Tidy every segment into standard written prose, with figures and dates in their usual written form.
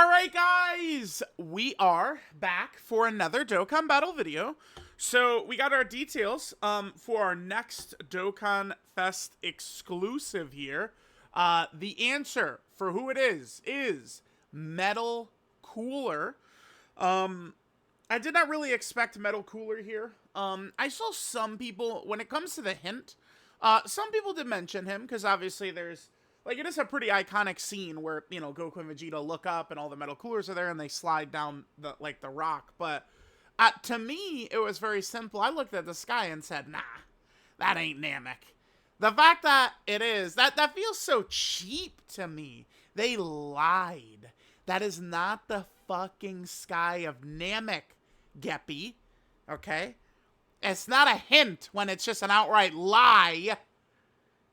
Alright guys, we are back for another Dokkan Battle video. So we got our details for our next Dokkan Fest exclusive here. The answer for who it is Metal Cooler. I did not really expect Metal Cooler here. I saw some people, when it comes to the hint, some people did mention him, because obviously there's, like, it is a pretty iconic scene where, you know, Goku and Vegeta look up and all the metal coolers are there and they slide down the rock. But to me, it was very simple. I looked at the sky and said, nah, that ain't Namek. The fact that it is, that feels so cheap to me. They lied. That is not the fucking sky of Namek, Geppy. Okay? It's not a hint when it's just an outright lie.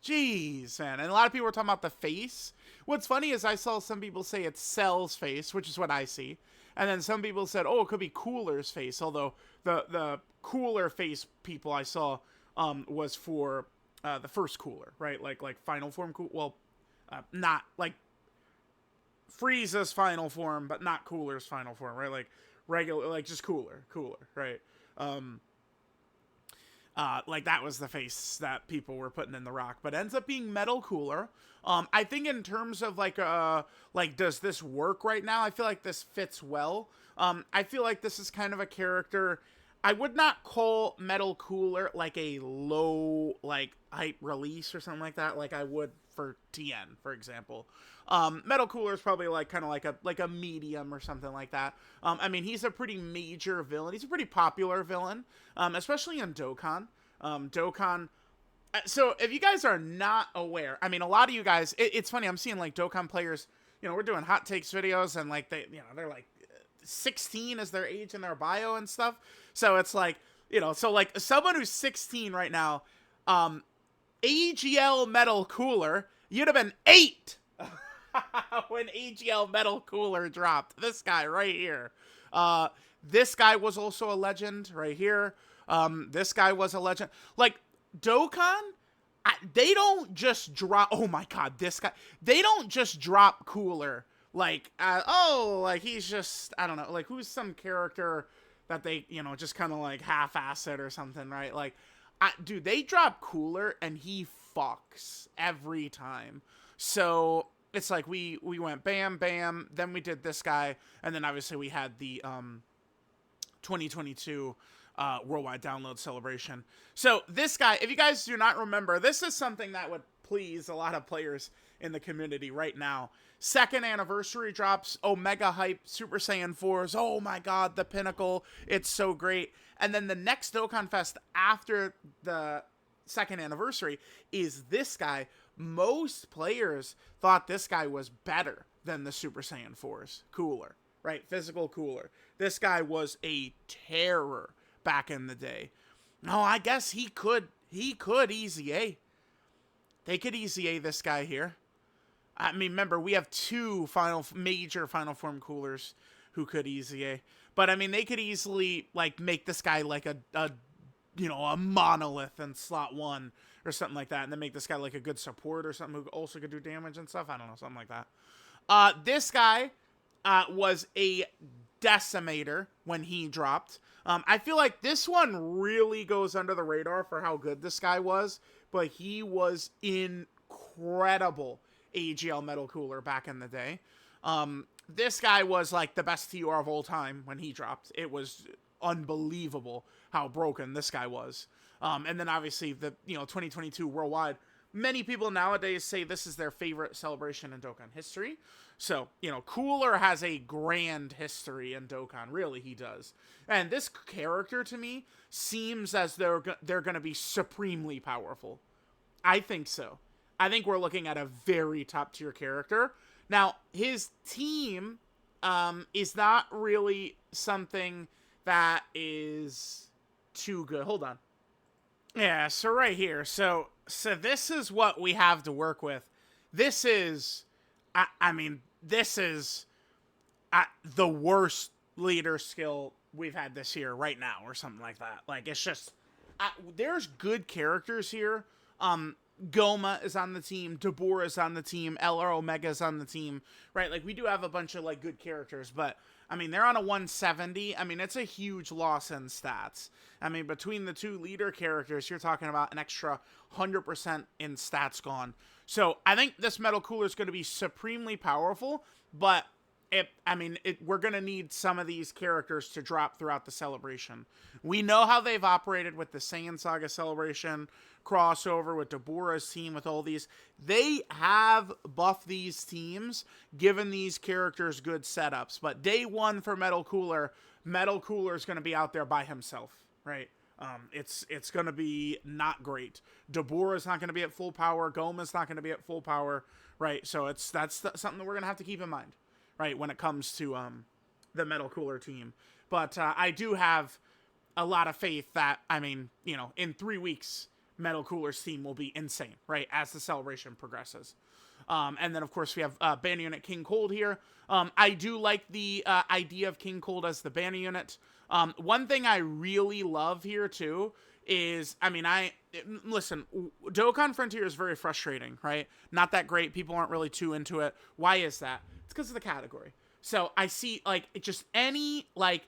Jeez, man. And a lot of people were talking about the face. What's funny is I saw some people say it's Cell's face, which is what I see. And then some people said, oh, it could be Cooler's face. Although the Cooler face people I saw was for the first Cooler, right? Like Final Form Cooler. Well, not like Frieza's Final Form, but not Cooler's Final Form, right? Like regular, like just Cooler, right? Like that was the face that people were putting in the rock, but ends up being Metal Cooler. I think in terms of like does this work right now? I feel like this fits well. I feel like this is kind of a character. I would not call Metal Cooler like a low, like, hype release or something like that, like I would for TN, for example. Metal Cooler is probably like kind of like a medium or something like that. I mean, he's a pretty major villain. He's a pretty popular villain, especially in Dokkan. So if you guys are not aware, I mean, a lot of you guys, it's funny, I'm seeing like Dokkan players, you know, we're doing hot takes videos and like they, you know, they're like 16 is their age in their bio and stuff. So it's like, you know, so like someone who's 16 right now, AGL Metal Cooler, you'd have been 8 when AGL Metal Cooler dropped. This guy right here. This guy was also a legend right here. This guy was a legend. Like, Dokkan, they don't just drop, oh my god, this guy, they don't just drop Cooler, like, oh, like, he's just, I don't know, like, who's some character that they, you know, just kind of, like, half-ass it or something, right? Like, dude, they drop Cooler, and he fucks every time. So, it's like, we went bam, bam, then we did this guy, and then obviously we had the, 2022 worldwide download celebration. So this guy, if you guys do not remember, this is something that would please a lot of players in the community right now. Second anniversary drops, Omega hype, Super Saiyan 4s, oh my god, the pinnacle, it's so great. And then the next Dokkan Fest after the second anniversary is this guy. Most players thought this guy was better than the Super Saiyan 4s. Cooler, right? Physical Cooler. This guy was a terror back in the day. No, I guess he could easy A. They could easy A this guy here. I mean, remember, we have two major Final Form Coolers who could easy A. But, I mean, they could easily, like, make this guy like a you know, a monolith in slot 1 or something like that. And then make this guy like a good support or something who also could do damage and stuff. I don't know, something like that. This guy was a decimator when he dropped. I feel like this one really goes under the radar for how good this guy was, but he was incredible AGL Metal Cooler back in the day. This guy was like the best TUR of all time when he dropped. It was unbelievable how broken this guy was. And then obviously the, you know, 2022 worldwide, many people nowadays say this is their favorite celebration in Dokkan history. So, you know, Cooler has a grand history in Dokkan. Really, he does. And this character, to me, seems as though they're going to be supremely powerful. I think so. I think we're looking at a very top-tier character. Now, his team is not really something that is too good. Hold on. Yeah, so right here. So this is what we have to work with. This is, I mean, this is the worst leader skill we've had this year right now or something like that. Like, it's just, there's good characters here. Goma is on the team, Dabura is on the team, LR Omega is on the team, right? Like, we do have a bunch of, like, good characters, but, I mean, they're on a 170. I mean, it's a huge loss in stats. I mean, between the two leader characters, you're talking about an extra 100% in stats gone. So, I think this Metal Cooler is going to be supremely powerful, but we're going to need some of these characters to drop throughout the celebration. We know how they've operated with the Saiyan Saga celebration, crossover with Dabura's team, with all these. They have buffed these teams, given these characters good setups. But day one for Metal Cooler is going to be out there by himself, right? It's going to be not great. Dabura's not going to be at full power. Goma's not going to be at full power, right? So that's something that we're going to have to keep in mind, right, when it comes to the Metal Cooler team. But I do have a lot of faith that, I mean, you know, in 3 weeks, Metal Cooler's team will be insane, right, as the celebration progresses. And then, of course, we have banner unit King Cold here. I do like the idea of King Cold as the banner unit. One thing I really love here, too, is, I mean, listen, Dokkan Frontier is very frustrating, right? Not that great. People aren't really too into it. Why is that? It's because of the category. So I see, like, just any, like,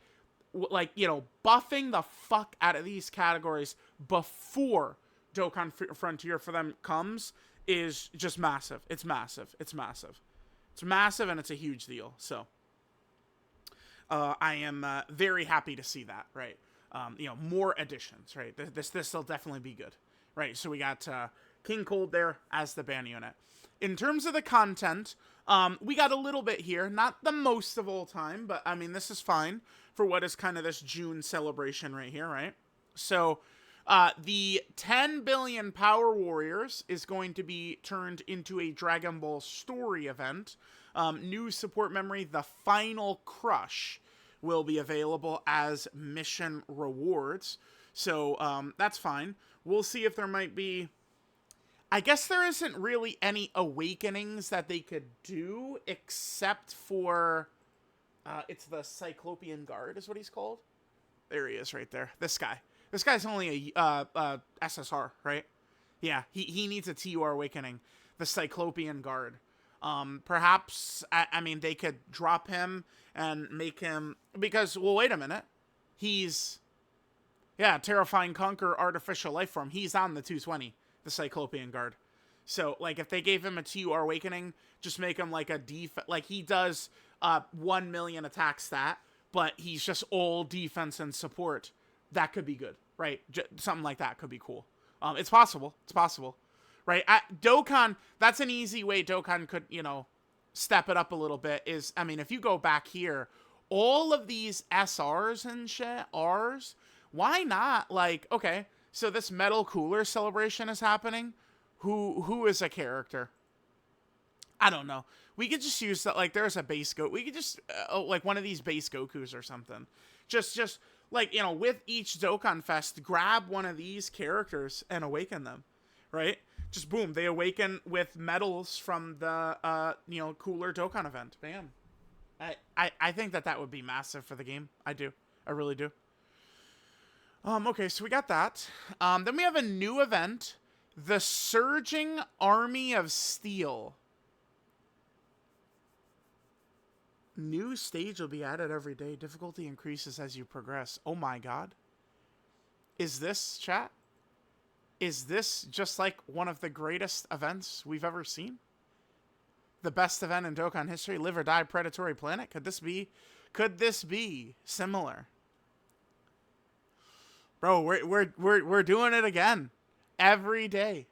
you know, buffing the fuck out of these categories before Dokkan Frontier for them comes is just massive. It's massive. It's massive. It's massive, and it's a huge deal. So I am very happy to see that, right? You know, more additions, right? This will definitely be good, right? So we got King Cold there as the ban unit. In terms of the content, we got a little bit here. Not the most of all time, but, I mean, this is fine for what is kind of this June celebration right here, right? So the 10 billion Power Warriors is going to be turned into a Dragon Ball story event. New support memory, the Final Crush, will be available as mission rewards. So that's fine. We'll see if there might be... I guess there isn't really any awakenings that they could do, except for... it's the Cyclopean Guard is what he's called. There he is right there. This guy. This guy's only a SSR, right? Yeah, he needs a TUR awakening. The Cyclopean Guard. Perhaps, I mean, they could drop him and make him... Because, well, wait a minute. He's... Yeah, Terrifying Conquer Artificial Life Form. He's on the 220, the Cyclopean Guard. So, like, if they gave him a TUR awakening, just make him like a like, he does 1 million attack stat, but he's just all defense and support. That could be good, right? Something like that could be cool. It's possible. It's possible, right? Dokkan, that's an easy way Dokkan could, you know, step it up a little bit is, I mean, if you go back here, all of these SRs and shit, Rs, why not, like, okay, so this Metal Cooler celebration is happening. Who is a character? I don't know. We could just use that, like, there's a base Goku. We could just, like, one of these base Gokus or something. Just, like, you know, with each Dokkan Fest, grab one of these characters and awaken them, right? Just boom, they awaken with medals from the, you know, Cooler Dokkan event. Bam. I think that would be massive for the game. I do. I really do. Okay, so we got that. Then we have a new event. The Surging Army of Steel. New stage will be added every day. Difficulty increases as you progress. Oh my god. Is this, chat? Is this just like one of the greatest events we've ever seen? The best event in Dokkan history? Live or Die Predatory Planet? Could this be similar? Bro, we're doing it again. Every day.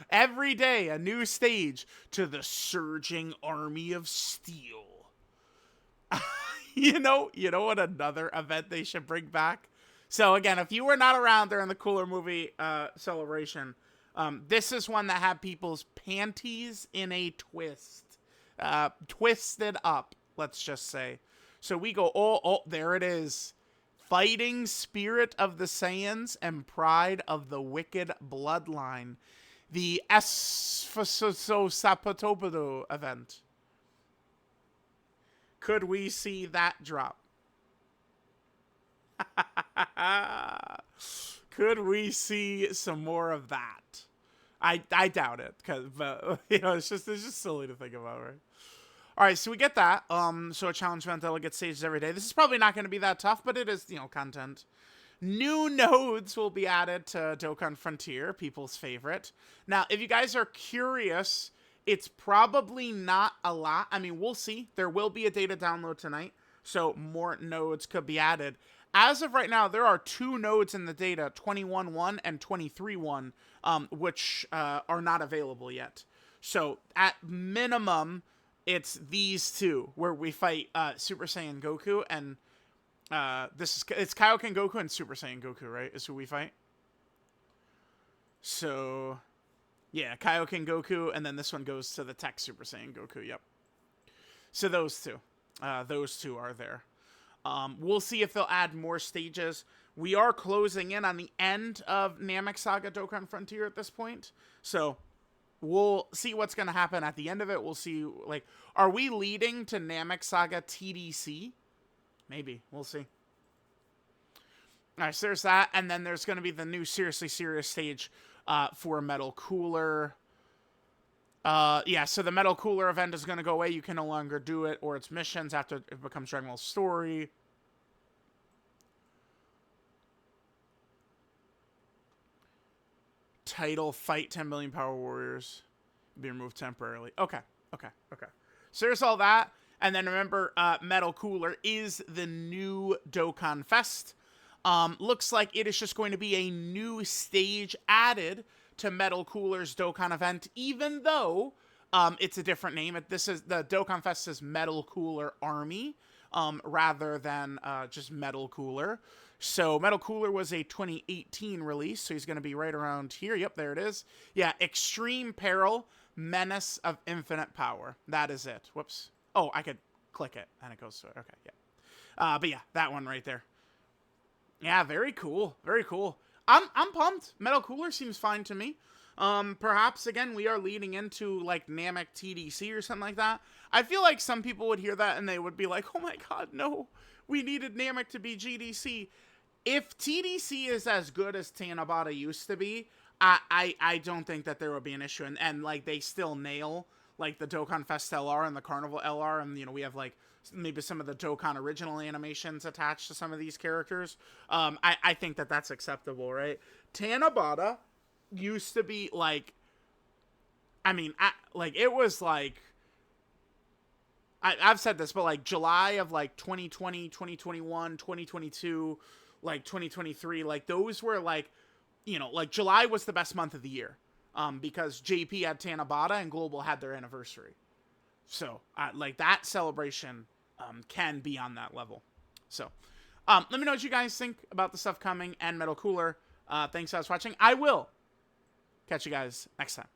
Every day, a new stage to the Surging Army of Steel. you know what another event they should bring back? So again, if you were not around during the Cooler movie celebration, this is one that had people's panties in a twist. Twisted up, let's just say. So we go, oh, there it is. Fighting Spirit of the Saiyans and Pride of the Wicked Bloodline. The Sapatopodo event. Could we see that drop? Could we see some more of that? I doubt it, but you know, it's just silly to think about, right? All right, so we get that. So a challenge event that'll get stages every day. This is probably not going to be that tough, but it is, you know, content. New nodes will be added to Dokkan Frontier, people's favorite. Now, if you guys are curious, it's probably not a lot. I mean, we'll see. There will be a data download tonight, so more nodes could be added. As of right now, there are 2 nodes in the data, 21.1 and 23.1, which are not available yet. So at minimum, it's these 2 where we fight Super Saiyan Goku, and it's Kaioken Goku and Super Saiyan Goku, right? Is who we fight. So yeah, Kaioken Goku, and then this one goes to the Tech Super Saiyan Goku. Yep. So those 2 are there. We'll see if they'll add more stages. We are closing in on the end of Namek Saga Dokkan Frontier at this point. So we'll see what's going to happen at the end of it. We'll see, like, are we leading to Namek Saga TDC? Maybe. We'll see. All right, so there's that. And then there's going to be the new Seriously Serious stage for Metal Cooler. Yeah, so the Metal Cooler event is going to go away. You can no longer do it or its missions after it becomes Dragon Ball Story. Title, Fight 10 Million Power Warriors. Be removed temporarily. Okay. So there's all that. And then remember, Metal Cooler is the new Dokkan Fest. Looks like it is just going to be a new stage added to Metal Cooler's Dokkan event, even though it's a different name. This is the Dokkan Fest is Metal Cooler Army, rather than just Metal Cooler. So Metal Cooler was a 2018 release, so he's going to be right around here. Yep, there it is. Yeah, Extreme Peril, Menace of Infinite Power. That is it. Whoops. Oh, I could click it, and it goes to it. Okay, yeah. But yeah, that one right there. Yeah, very cool. Very cool. I'm pumped. Metal Cooler seems fine to me. Perhaps, again, we are leading into, like, Namek TDC or something like that. I feel like some people would hear that and they would be like, oh my god, no. We needed Namek to be GDC. If TDC is as good as Tanabata used to be, I don't think that there would be an issue. And like, they still nail, like, the Dokkan Fest LR and the Carnival LR. And, you know, we have, like, maybe some of the Dokkan original animations attached to some of these characters. I think that that's acceptable, right? Tanabata used to be, like, I mean, it was, like, I've said this, but, like, July of, like, 2020, 2021, 2022, like, 2023, like, those were, like, you know, like, July was the best month of the year, because JP had Tanabata and Global had their anniversary. So, like, that celebration can be on that level. So, let me know what you guys think about the stuff coming and Metal Cooler. Thanks for watching. I will catch you guys next time.